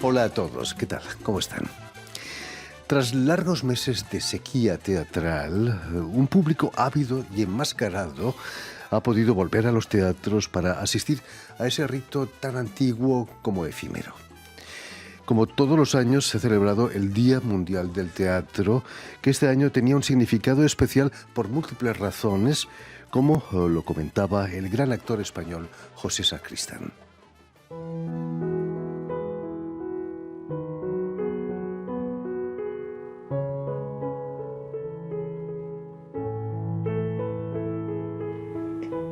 Hola a todos, ¿qué tal? ¿Cómo están? Tras largos meses de sequía teatral, un público ávido y enmascarado ha podido volver a los teatros para asistir a ese rito tan antiguo como efímero. Como todos los años se ha celebrado el Día Mundial del Teatro, que este año tenía un significado especial por múltiples razones, como lo comentaba el gran actor español José Sacristán.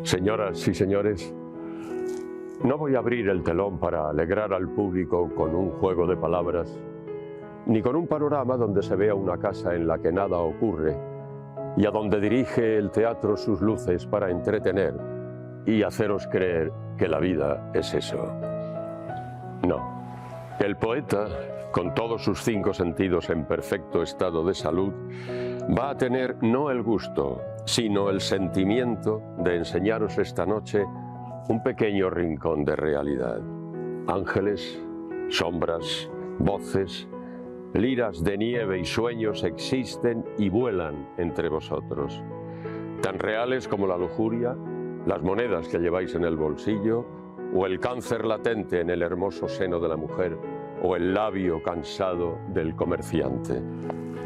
Señoras y señores, no voy a abrir el telón para alegrar al público con un juego de palabras, ni con un panorama donde se vea una casa en la que nada ocurre y a donde dirige el teatro sus luces para entretener y haceros creer que la vida es eso. No. El poeta, con todos sus 5 sentidos en perfecto estado de salud, va a tener no el gusto, sino el sentimiento de enseñaros esta noche un pequeño rincón de realidad. Ángeles, sombras, voces, liras de nieve y sueños existen y vuelan entre vosotros, tan reales como la lujuria, las monedas que lleváis en el bolsillo, o el cáncer latente en el hermoso seno de la mujer, o el labio cansado del comerciante.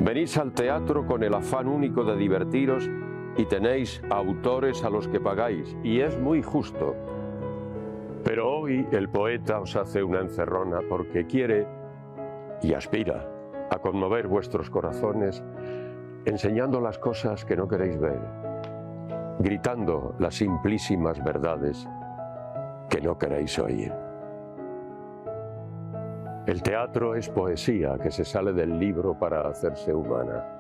Venís al teatro con el afán único de divertiros y tenéis autores a los que pagáis, y es muy justo. Pero hoy el poeta os hace una encerrona porque quiere y aspira a conmover vuestros corazones, enseñando las cosas que no queréis ver, gritando las simplísimas verdades que no queréis oír. El teatro es poesía que se sale del libro para hacerse humana.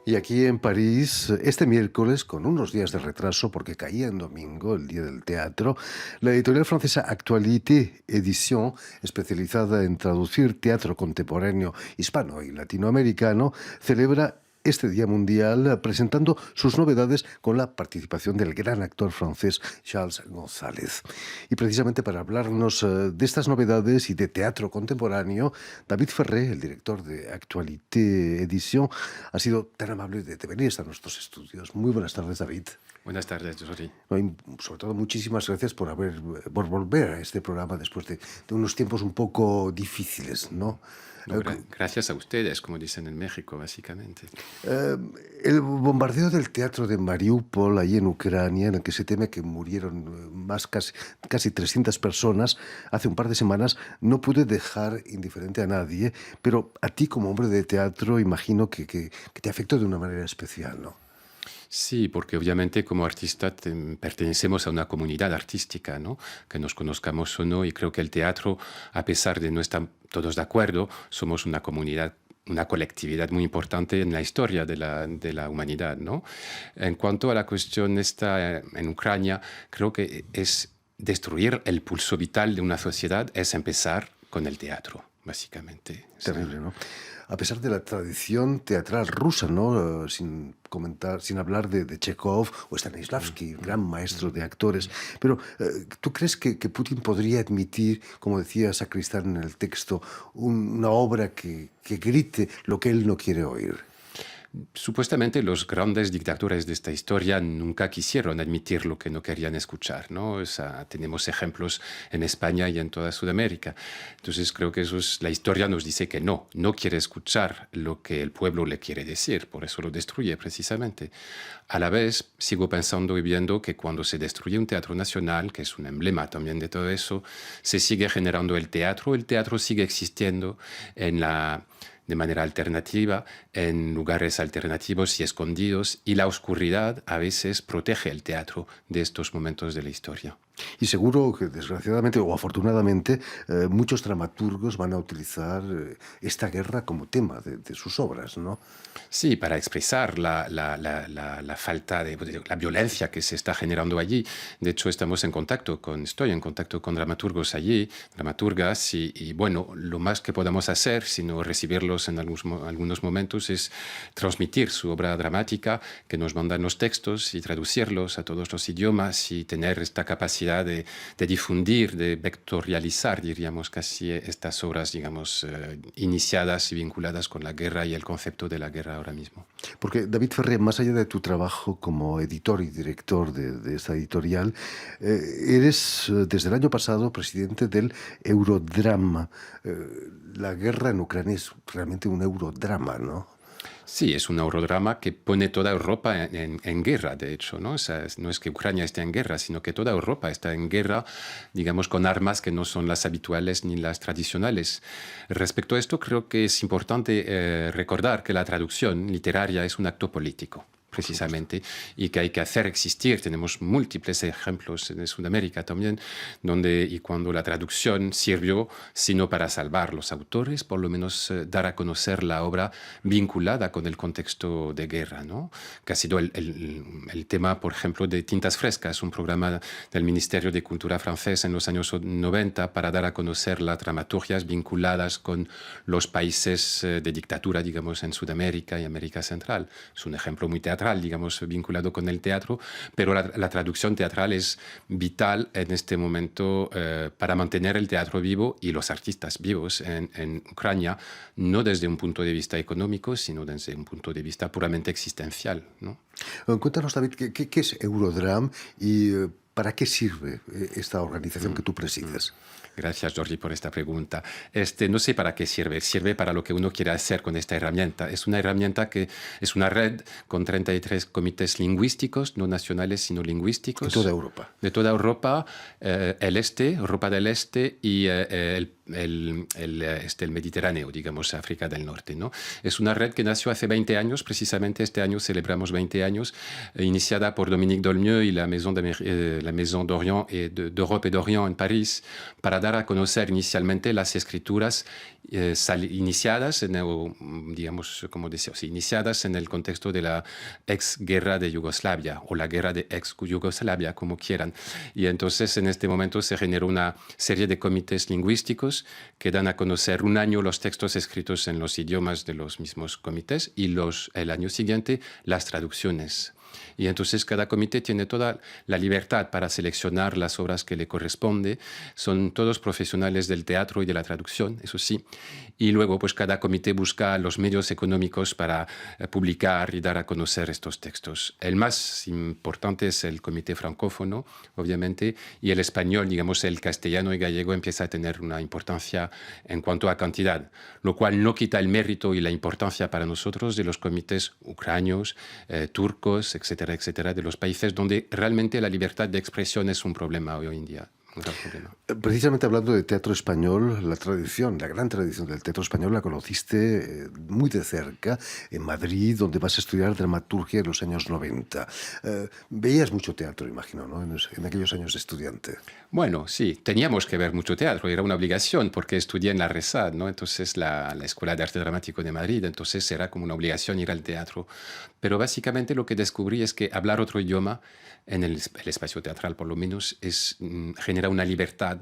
Y aquí en París, este miércoles, con unos días de retraso porque caía en domingo, el Día del Teatro, la editorial francesa Actualité Édition, especializada en traducir teatro contemporáneo hispano y latinoamericano, celebra este Día Mundial presentando sus novedades con la participación del gran actor francés Charles González. Y precisamente para hablarnos de estas novedades y de teatro contemporáneo, David Ferré, el director de Actualité Édition, ha sido tan amable de venir a nuestros estudios. Muy buenas tardes, David. Buenas tardes, Jordi. Sobre todo, muchísimas gracias por volver a este programa después de unos tiempos un poco difíciles, ¿no? No, gracias a ustedes, como dicen en México, básicamente. El bombardeo del teatro de Mariupol, ahí en Ucrania, en el que se teme que murieron casi 300 personas, hace un par de semanas, no pude dejar indiferente a nadie, pero a ti como hombre de teatro imagino que te afectó de una manera especial, ¿no? Sí, porque obviamente como artista pertenecemos a una comunidad artística, ¿no? Que nos conozcamos o no, y creo que el teatro, a pesar de no estar todos de acuerdo, somos una comunidad, una colectividad muy importante en la historia de la humanidad, ¿no? En cuanto a la cuestión esta en Ucrania, creo que es destruir el pulso vital de una sociedad, es empezar con el teatro, básicamente. Terrible, ¿no? A pesar de la tradición teatral rusa, ¿no? Sin hablar de Chekhov o Stanislavski, gran maestro de actores. Pero, ¿tú crees que Putin podría admitir, como decía Sacristán en el texto, una obra que grite lo que él no quiere oír? Supuestamente los grandes dictadores de esta historia nunca quisieron admitir lo que no querían escuchar, ¿no? O sea, tenemos ejemplos en España y en toda Sudamérica. Entonces creo que la historia nos dice que no quiere escuchar lo que el pueblo le quiere decir, por eso lo destruye precisamente. A la vez sigo pensando y viendo que cuando se destruye un teatro nacional, que es un emblema también de todo eso, se sigue generando el teatro sigue existiendo de manera alternativa, en lugares alternativos y escondidos, y la oscuridad a veces protege el teatro de estos momentos de la historia. Y seguro que, desgraciadamente o afortunadamente, muchos dramaturgos van a utilizar esta guerra como tema de sus obras, ¿no? Sí, para expresar la falta de la violencia que se está generando allí. De hecho, estoy en contacto con dramaturgos allí, dramaturgas, y bueno, lo más que podamos hacer, sino recibirlos en algunos momentos, es transmitir su obra dramática, que nos mandan los textos y traducirlos a todos los idiomas y tener esta capacidad de difundir, de vectorializar, diríamos casi, estas obras, digamos, iniciadas y vinculadas con la guerra y el concepto de la guerra ahora mismo. Porque, David Ferrer, más allá de tu trabajo como editor y director de esta editorial, eres desde el año pasado presidente del Eurodrama. La guerra en Ucrania es realmente un eurodrama, ¿no? Sí, es un eurodrama que pone toda Europa en guerra, de hecho, ¿no? O sea, no es que Ucrania esté en guerra, sino que toda Europa está en guerra, digamos, con armas que no son las habituales ni las tradicionales. Respecto a esto, creo que es importante recordar que la traducción literaria es un acto político, precisamente, y que hay que hacer existir. Tenemos múltiples ejemplos en Sudamérica también, donde y cuando la traducción sirvió, sino para salvar los autores, por lo menos dar a conocer la obra vinculada con el contexto de guerra, ¿no? Que ha sido el tema, por ejemplo, de Tintas Frescas, un programa del Ministerio de Cultura francés en los años 90 para dar a conocer las dramaturgias vinculadas con los países de dictadura, digamos, en Sudamérica y América Central. Es un ejemplo muy teatral, digamos, vinculado con el teatro, pero la traducción teatral es vital en este momento para mantener el teatro vivo y los artistas vivos en Ucrania, no desde un punto de vista económico, sino desde un punto de vista puramente existencial, ¿no? Cuéntanos, David, ¿qué es Eurodram y para qué sirve esta organización que tú presides? Gracias, Jordi, por esta pregunta. No sé para qué sirve. Sirve para lo que uno quiere hacer con esta herramienta. Es una herramienta que es una red con 33 comités lingüísticos, no nacionales, sino lingüísticos. De toda Europa. De toda Europa, Europa del Este y el Mediterráneo, digamos, África del Norte, ¿no? Es una red que nació hace 20 años, precisamente este año celebramos 20 años, iniciada por Dominique Dolmieux y la Maison d'Orient d'Europe et d'Orient en París, para dar a conocer inicialmente las escrituras iniciadas digamos, como decía, sí, iniciadas en el contexto de la exguerra de Yugoslavia o la guerra de ex-Yugoslavia, como quieran. Y entonces en este momento se generó una serie de comités lingüísticos que dan a conocer un año los textos escritos en los idiomas de los mismos comités y el año siguiente las traducciones. Y entonces cada comité tiene toda la libertad para seleccionar las obras que le corresponde. Son todos profesionales del teatro y de la traducción, eso sí. Y luego, pues cada comité busca los medios económicos para publicar y dar a conocer estos textos. El más importante es el comité francófono, obviamente, y el español, digamos, el castellano y gallego empieza a tener una importancia en cuanto a cantidad, lo cual no quita el mérito y la importancia para nosotros de los comités ucranianos, turcos, etcétera, etcétera, de los países donde realmente la libertad de expresión es un problema hoy en día. Un gran problema. Precisamente hablando de teatro español, la gran tradición del teatro español la conociste muy de cerca en Madrid, donde vas a estudiar dramaturgia en los años 90. Veías mucho teatro, imagino, ¿no? En aquellos años de estudiante. Bueno, sí, teníamos que ver mucho teatro, era una obligación porque estudié en la RESAD, ¿no? Entonces la Escuela de Arte Dramático de Madrid, entonces era como una obligación ir al teatro. Pero básicamente lo que descubrí es que hablar otro idioma, en el espacio teatral por lo menos, genera una libertad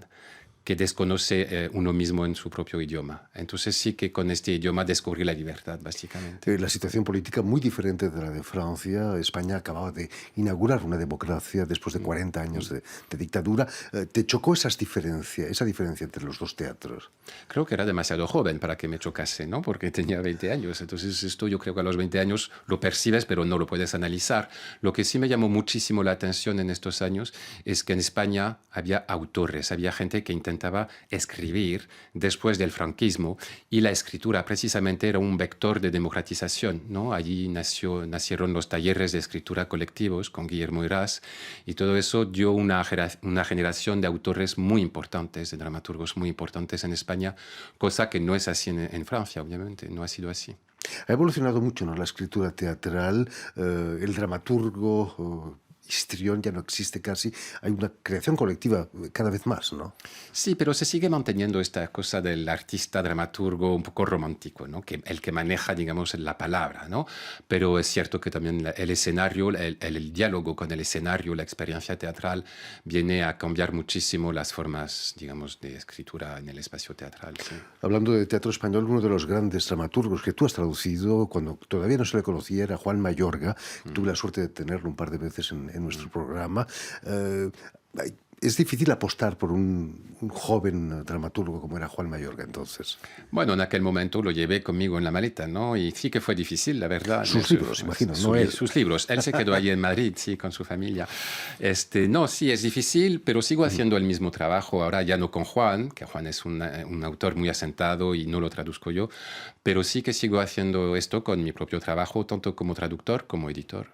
que desconoce uno mismo en su propio idioma. Entonces sí que con este idioma descubrí la libertad, básicamente. La situación política muy diferente de la de Francia. España acababa de inaugurar una democracia después de 40 años de dictadura. ¿Te chocó esa diferencia entre los dos teatros? Creo que era demasiado joven para que me chocase, ¿no? Porque tenía 20 años. Entonces esto yo creo que a los 20 años lo percibes, pero no lo puedes analizar. Lo que sí me llamó muchísimo la atención en estos años es que en España había autores, había gente que intentaba escribir después del franquismo y la escritura precisamente era un vector de democratización, ¿no? Allí nacieron los talleres de escritura colectivos con Guillermo Heras y todo eso dio una generación de autores muy importantes, de dramaturgos muy importantes en España, cosa que no es así en Francia, obviamente, no ha sido así. Ha evolucionado mucho, ¿no?, la escritura teatral. El dramaturgo histrión ya no existe casi, hay una creación colectiva cada vez más, ¿no? Sí, pero se sigue manteniendo esta cosa del artista dramaturgo un poco romántico, ¿no? Que el que maneja, digamos, la palabra, ¿no? Pero es cierto que también el escenario, el diálogo con el escenario, la experiencia teatral, viene a cambiar muchísimo las formas, digamos, de escritura en el espacio teatral. Sí. Hablando de teatro español, uno de los grandes dramaturgos que tú has traducido cuando todavía no se le conocía era Juan Mayorga. Tuve la suerte de tenerlo un par de veces en nuestro programa. Es difícil apostar por un joven dramaturgo como era Juan Mayorga entonces. Bueno, en aquel momento lo llevé conmigo en la maleta, ¿no? Y sí que fue difícil, la verdad. Sus libros, imagino, no él. Sus libros. Él se quedó allí en Madrid, sí, con su familia. No, sí, es difícil, pero sigo haciendo el mismo trabajo. Ahora ya no con Juan, que Juan es un autor muy asentado y no lo traduzco yo, pero sí que sigo haciendo esto con mi propio trabajo, tanto como traductor como editor.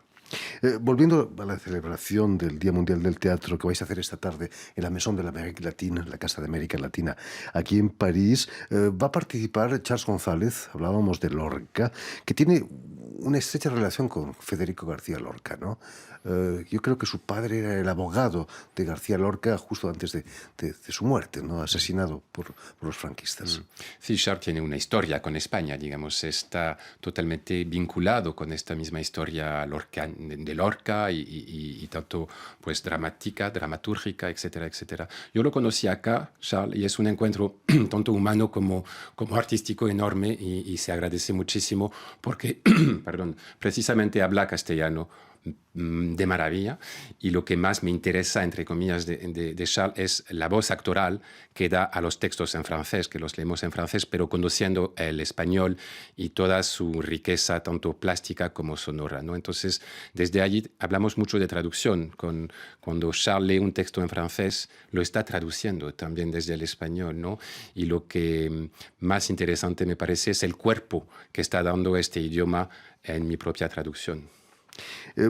Volviendo a la celebración del Día Mundial del Teatro que vais a hacer esta tarde en la Maison de l'Amérique Latine, la Casa de América Latina, aquí en París, va a participar Charles González, hablábamos de Lorca, que tiene una estrecha relación con Federico García Lorca, ¿no? Yo creo que su padre era el abogado de García Lorca justo antes de su muerte, ¿no? Asesinado por los franquistas. Sí, Charles tiene una historia con España, digamos, está totalmente vinculado con esta misma historia de Lorca y tanto pues dramática, dramatúrgica, etcétera, etcétera. Yo lo conocí acá, Charles, y es un encuentro tanto humano como artístico enorme y se agradece muchísimo porque, perdón, precisamente habla castellano de maravilla, y lo que más me interesa, entre comillas, de Charles es la voz actoral que da a los textos en francés, que los leemos en francés, pero conociendo el español y toda su riqueza, tanto plástica como sonora, ¿no? Entonces, desde allí hablamos mucho de traducción. Cuando Charles lee un texto en francés, lo está traduciendo también desde el español, ¿no? Y lo que más interesante me parece es el cuerpo que está dando este idioma en mi propia traducción.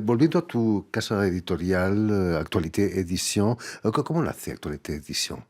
Volviendo a tu casa editorial, Actualité Edition, ¿cómo nace Actualité Edition?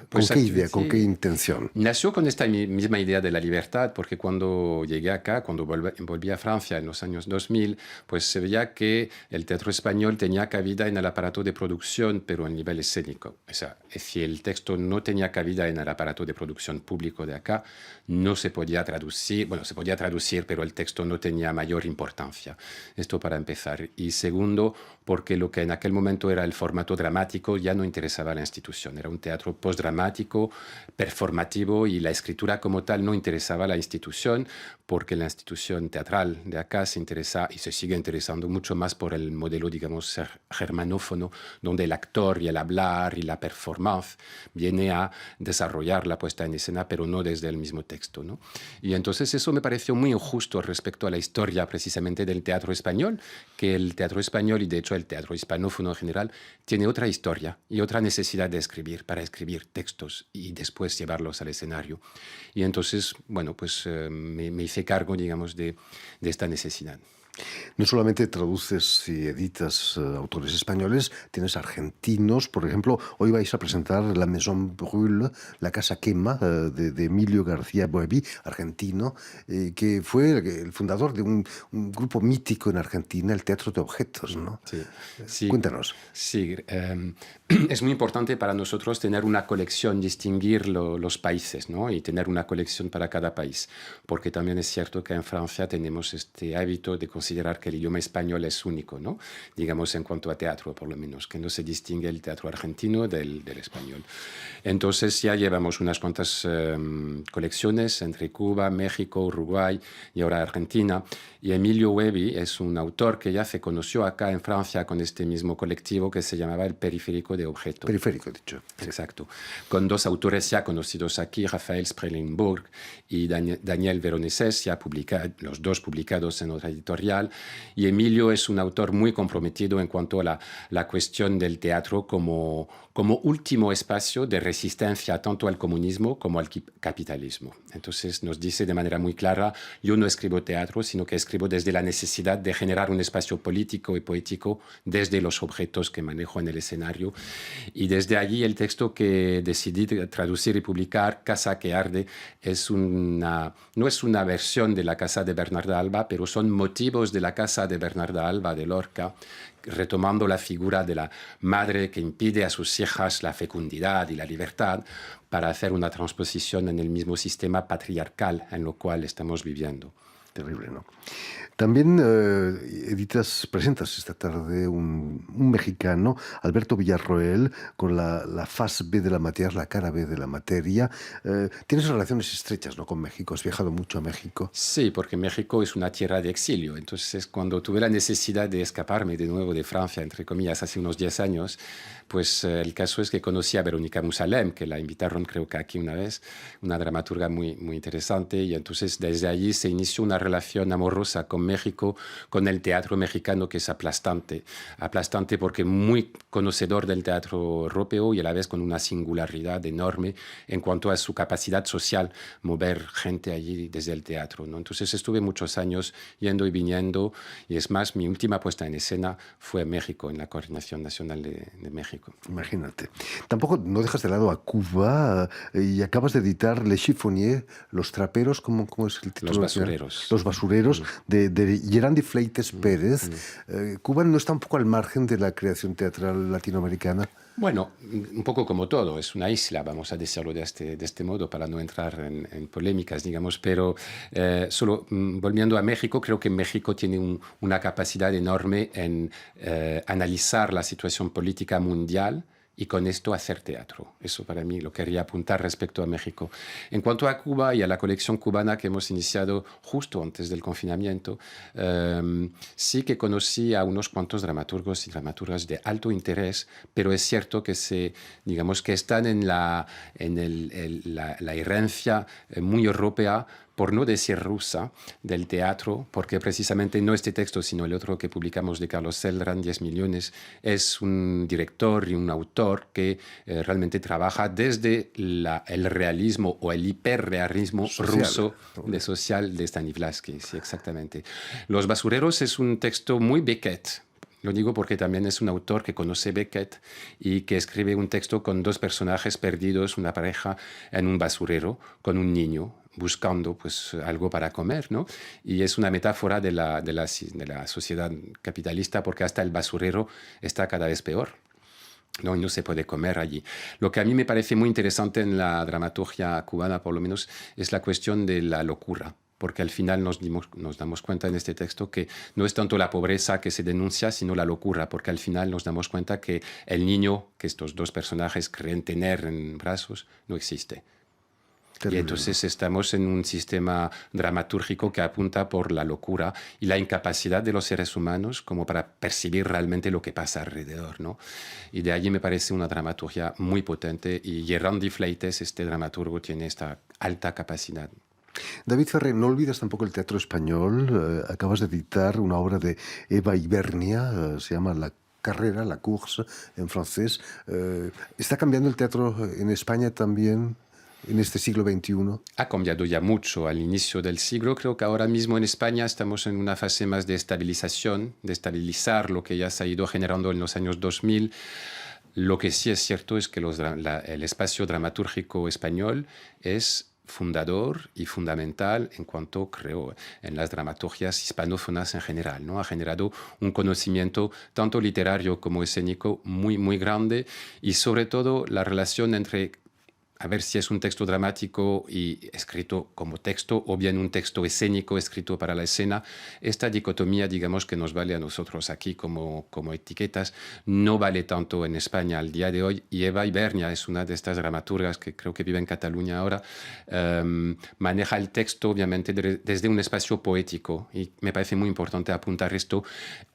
¿Con Pues qué idea, con sí, qué intención? nació con esta misma idea de la libertad, porque cuando llegué acá, cuando volví a Francia en los años 2000, pues se veía que el teatro español tenía cabida en el aparato de producción, pero a nivel escénico. O sea, si el texto no tenía cabida en el aparato de producción público de acá, no se podía traducir, bueno, se podía traducir, pero el texto no tenía mayor importancia. Esto para empezar. Y segundo, porque lo que en aquel momento era el formato dramático ya no interesaba a la institución. Era un teatro postdramático, performativo, y la escritura como tal no interesaba a la institución, porque la institución teatral de acá se interesa y se sigue interesando mucho más por el modelo, digamos, germanófono, donde el actor y el hablar y la performance viene a desarrollar la puesta en escena, pero no desde el mismo texto, ¿no? Y entonces eso me pareció muy injusto respecto a la historia precisamente del teatro español, que el teatro español, y de hecho el teatro hispanófono en general, tiene otra historia y otra necesidad de escribir, para escribir textos y después llevarlos al escenario. Y entonces, bueno, pues me hice cargo, digamos, de esta necesidad. No solamente traduces y editas autores españoles, tienes argentinos. Por ejemplo, hoy vais a presentar La Maison Brûle, La Casa Quema, de Emilio García Boevi, argentino, que fue el fundador de un grupo mítico en Argentina, el Teatro de Objetos, ¿no? Sí, sí. Cuéntanos. Sí, es muy importante para nosotros tener una colección, distinguir los países, ¿no? Y tener una colección para cada país, porque también es cierto que en Francia tenemos este hábito de considerar que el idioma español es único, ¿no? Digamos en cuanto a teatro, por lo menos, que no se distingue el teatro argentino del español. Entonces ya llevamos unas cuantas colecciones entre Cuba, México, Uruguay y ahora Argentina. Y Emilio Boevi es un autor que ya se conoció acá en Francia con este mismo colectivo que se llamaba el Periférico de Objetos. Periférico, dicho. Exacto. Con dos autores ya conocidos aquí, Rafael Sprelingburg y Daniel Veroneses, ya los dos publicados en otra editorial. Y Emilio es un autor muy comprometido en cuanto a la cuestión del teatro como último espacio de resistencia tanto al comunismo como al capitalismo. Entonces nos dice de manera muy clara, yo no escribo teatro, sino que escribo desde la necesidad de generar un espacio político y poético desde los objetos que manejo en el escenario. Y desde allí el texto que decidí traducir y publicar, Casa que arde, no es una versión de la casa de Bernarda Alba, pero son motivos tiempos de la casa de Bernarda Alba de Lorca, retomando la figura de la madre que impide a sus hijas la fecundidad y la libertad para hacer una transposición en el mismo sistema patriarcal en lo cual estamos viviendo. Terrible, ¿no? También presentas esta tarde un mexicano, Alberto Villarroel, con la faz B de la materia, la cara B de la materia. Tienes relaciones estrechas, ¿no?, con México. Has viajado mucho a México. Sí, porque México es una tierra de exilio. Entonces, cuando tuve la necesidad de escaparme de nuevo de Francia, entre comillas, hace unos 10 años, pues el caso es que conocí a Verónica Musalem, que la invitaron creo que aquí una vez, una dramaturga muy, muy interesante, y entonces desde allí se inició una relación amorosa con México, con el teatro mexicano, que es aplastante. Aplastante porque muy conocedor del teatro europeo y a la vez con una singularidad enorme en cuanto a su capacidad social, mover gente allí desde el teatro, ¿no? Entonces estuve muchos años yendo y viniendo, y es más, mi última puesta en escena fue en México, en la Coordinación Nacional de México. Imagínate. Tampoco no dejas de lado a Cuba y acabas de editar Les Chiffoniers, Los Traperos, ¿cómo es el título? Los basureros. Los Basureros, de Gerandi Fleites Pérez. Cuba no está un poco al margen de la creación teatral latinoamericana. Bueno, un poco como todo, es una isla, vamos a decirlo de este modo, para no entrar en polémicas, digamos, pero solo volviendo a México, creo que México tiene una capacidad enorme en analizar la situación política mundial y con esto hacer teatro. Eso para mí lo quería apuntar respecto a México. En cuanto a Cuba y a la colección cubana que hemos iniciado justo antes del confinamiento, sí que conocí a unos cuantos dramaturgos y dramaturgas de alto interés, pero es cierto que digamos que están en la herencia muy europea, por no decir rusa, del teatro, porque precisamente no este texto, sino el otro que publicamos de Carlos Celdrán, 10 millones, es un director y un autor que realmente trabaja desde el realismo o el hiperrealismo ruso social de Stanislavski, sí, exactamente. Los basureros es un texto muy Beckett. Lo digo porque también es un autor que conoce Beckett y que escribe un texto con dos personajes perdidos, una pareja en un basurero, con un niño buscando pues algo para comer, ¿no? Y es una metáfora de la sociedad capitalista, porque hasta el basurero está cada vez peor, ¿no? Y no se puede comer allí. Lo que a mí me parece muy interesante en la dramaturgia cubana, por lo menos, es la cuestión de la locura. Porque al final nos damos cuenta en este texto que no es tanto la pobreza que se denuncia, sino la locura, porque al final nos damos cuenta que el niño que estos dos personajes creen tener en brazos no existe. Terrible. Y entonces estamos en un sistema dramatúrgico que apunta por la locura y la incapacidad de los seres humanos como para percibir realmente lo que pasa alrededor, ¿no? Y de allí me parece una dramaturgia muy potente, y Gerandi Fleites, este dramaturgo, tiene esta alta capacidad. David Ferrer, no olvidas tampoco el teatro español. Acabas de editar una obra de Eva Ibernia, se llama La carrera, la course en francés. ¿Está cambiando el teatro en España también en este siglo XXI? Ha cambiado ya mucho al inicio del siglo. Creo que ahora mismo en España estamos en una fase más de estabilización, de estabilizar lo que ya se ha ido generando en los años 2000. Lo que sí es cierto es que el espacio dramatúrgico español es fundador y fundamental en cuanto, creo, en las dramaturgias hispanófonas en general, ¿no? Ha generado un conocimiento tanto literario como escénico muy, muy grande, y sobre todo la relación entre a ver si es un texto dramático y escrito como texto, o bien un texto escénico escrito para la escena. Esta dicotomía, digamos, que nos vale a nosotros aquí como etiquetas, no vale tanto en España al día de hoy. Y Eva Ibernia es una de estas dramaturgas que creo que vive en Cataluña ahora. Maneja el texto, obviamente, desde un espacio poético, y me parece muy importante apuntar esto,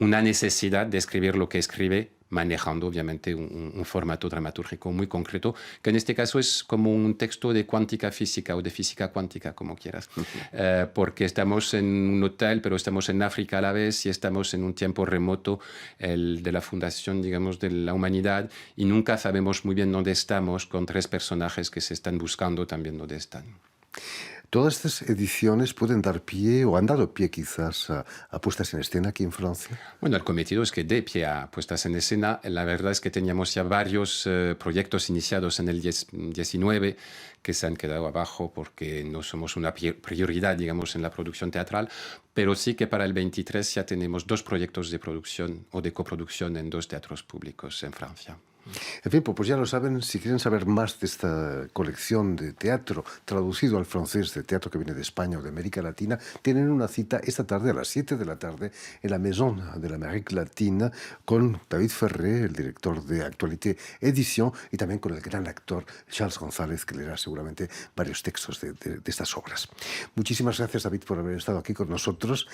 una necesidad de escribir lo que escribe, manejando obviamente un formato dramatúrgico muy concreto, que en este caso es como un texto de cuántica física o de física cuántica, como quieras, porque estamos en un hotel, pero estamos en África a la vez, y estamos en un tiempo remoto, el de la fundación, digamos, de la humanidad, y nunca sabemos muy bien dónde estamos, con tres personajes que se están buscando también dónde están. Todas estas ediciones pueden dar pie o han dado pie quizás a puestas en escena aquí en Francia. Bueno, el cometido es que dé pie a puestas en escena. La verdad es que teníamos ya varios proyectos iniciados en el 19 que se han quedado abajo porque no somos una prioridad, digamos, en la producción teatral, pero sí que para el 23 ya tenemos 2 proyectos de producción o de coproducción en 2 teatros públicos en Francia. En fin, pues ya lo saben, si quieren saber más de esta colección de teatro traducido al francés, de teatro que viene de España o de América Latina, tienen una cita esta tarde a las 7 de la tarde en la Maison de l'Amérique Latina con David Ferré, el director de Actualité Edición, y también con el gran actor Charles González, que leerá seguramente varios textos de estas obras. Muchísimas gracias, David, por haber estado aquí con nosotros.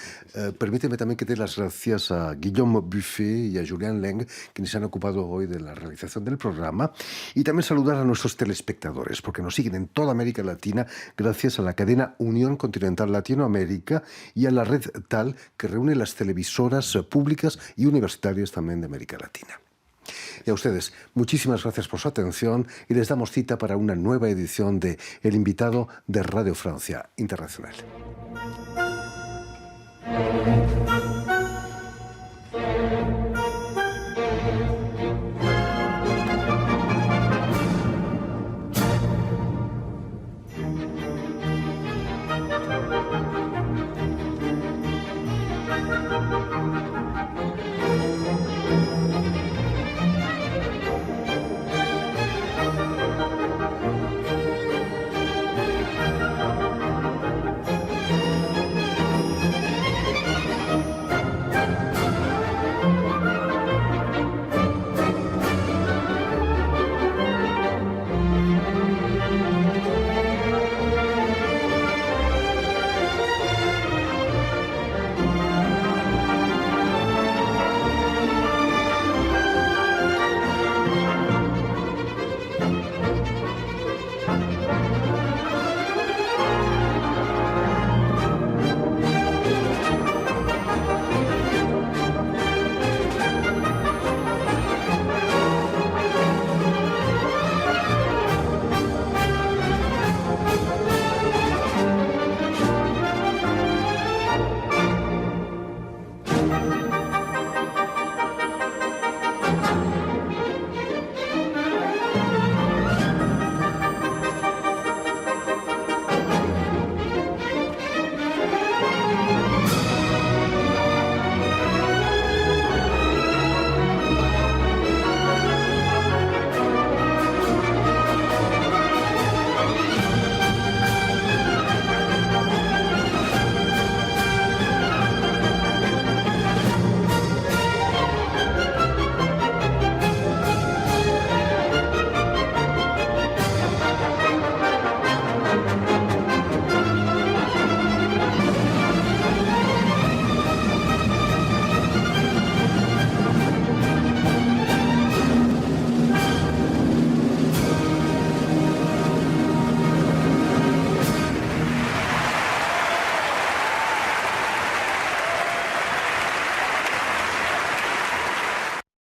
Permíteme también que dé las gracias a Guillaume Buffet y a Julien Leng, quienes se han ocupado hoy de la realización del programa, y también saludar a nuestros telespectadores, porque nos siguen en toda América Latina gracias a la cadena Unión Continental Latinoamérica y a la red TAL, que reúne las televisoras públicas y universitarias también de América Latina. Y a ustedes, muchísimas gracias por su atención y les damos cita para una nueva edición de El Invitado de Radio Francia Internacional.